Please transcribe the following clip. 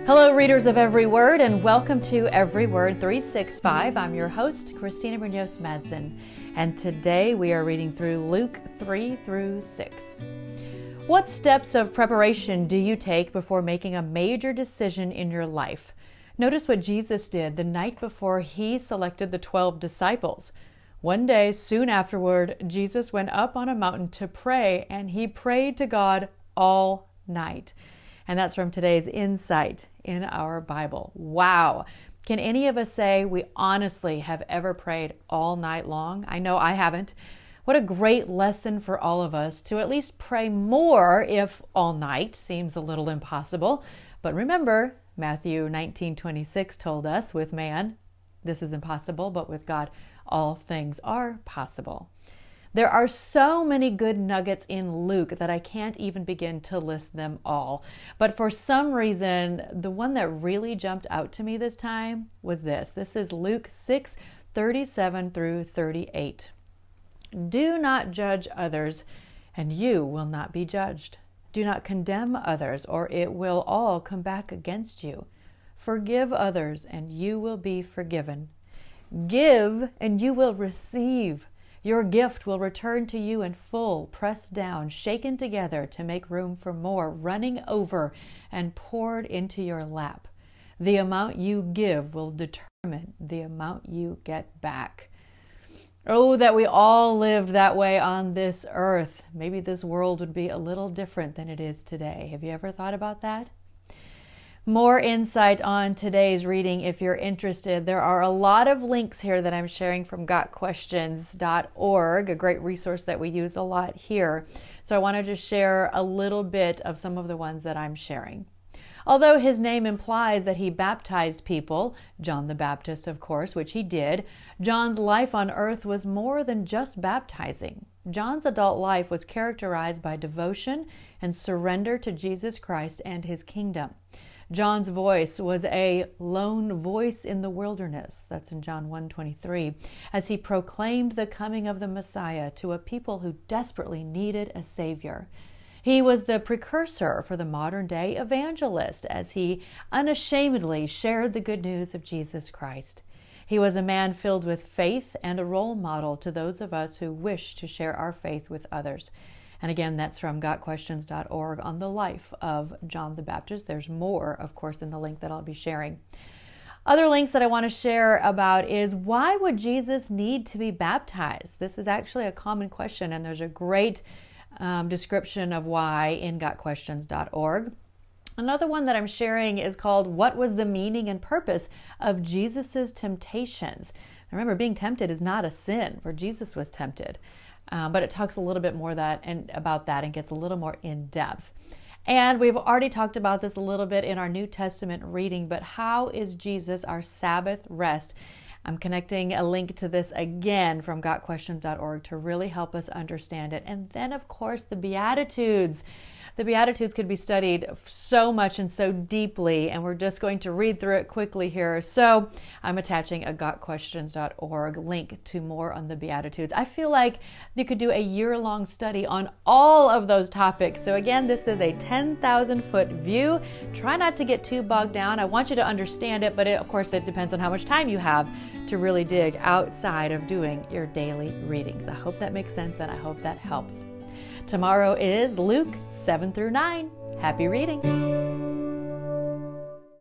Hello, readers of Every Word, and welcome to EveryWord365. I'm your host, Christina Munoz-Madsen, and today we are reading through Luke 3 through 6. What steps of preparation do you take before making a major decision in your life? Notice what Jesus did the night before he selected the 12 disciples. One day, soon afterward, Jesus went up on a mountain to pray, and he prayed to God all night. And that's from today's insight in our Bible. Wow. Can any of us say we honestly have ever prayed all night long? I know I haven't. What a great lesson for all of us to at least pray more if all night seems a little impossible. But remember, Matthew 19:26 told us, with man, this is impossible, but with God, all things are possible. There are so many good nuggets in Luke that I can't even begin to list them all. But for some reason, the one that really jumped out to me this time was this. This is Luke 6:37 through 38. Do not judge others, and you will not be judged. Do not condemn others, or it will all come back against you. Forgive others, and you will be forgiven. Give, and you will receive. Your gift will return to you in full, pressed down, shaken together to make room for more, running over and poured into your lap. The amount you give will determine the amount you get back. Oh, that we all lived that way on this earth. Maybe this world would be a little different than it is today. Have you ever thought about that? More insight on today's reading if you're interested. There are a lot of links here that I'm sharing from gotquestions.org, a great resource that we use a lot here. So I wanted to share a little bit of some of the ones that I'm sharing. Although his name implies that he baptized people, John the Baptist, of course, which he did, John's life on earth was more than just baptizing. John's adult life was characterized by devotion and surrender to Jesus Christ and his kingdom. John's voice was a lone voice in the wilderness, that's in John 1:23, as he proclaimed the coming of the Messiah to a people who desperately needed a Savior. He was the precursor for the modern-day evangelist as he unashamedly shared the good news of Jesus Christ. He was a man filled with faith and a role model to those of us who wish to share our faith with others. And again, that's from gotquestions.org on the life of John the Baptist. There's more, of course, in the link that I'll be sharing. Other links that I want to share about is, why would Jesus need to be baptized? This is actually a common question, and there's a great description of why in gotquestions.org. Another one that I'm sharing is called, What was the meaning and purpose of Jesus's temptations? Remember, being tempted is not a sin, for Jesus was tempted. But it talks a little bit more about that and gets a little more in depth. And we've already talked about this a little bit in our New Testament reading, but how is Jesus our Sabbath rest? I'm connecting a link to this again from gotquestions.org to really help us understand it. And then, of course, the Beatitudes. The Beatitudes could be studied so much and so deeply, and we're just going to read through it quickly here. So I'm attaching a gotquestions.org link to more on the Beatitudes. I feel like you could do a year-long study on all of those topics. So again, this is a 10,000-foot view. Try not to get too bogged down. I want you to understand it, but of course it depends on how much time you have to really dig outside of doing your daily readings. I hope that makes sense, and I hope that helps. Tomorrow is Luke 7 through 9. Happy reading.